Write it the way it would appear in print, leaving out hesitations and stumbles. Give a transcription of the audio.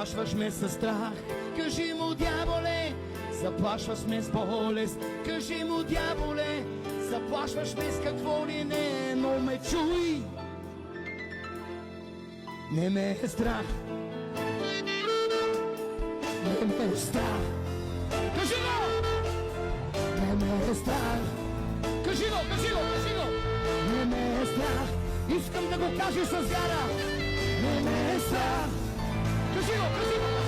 Заплашваш ме със страх, кажи му, дяволе. Заплашваш ме с болест, кажи му, дяволе. Заплашваш ме с какво ли не, но ме чуй. Не ме е страх. Не ме е страх. Кажи го! Не ме е страх. Кажи го, кажи го, кажи го! Не ме е страх. Искам да го кажа с вяра. Не ме е страх. Кажи го, кажи го!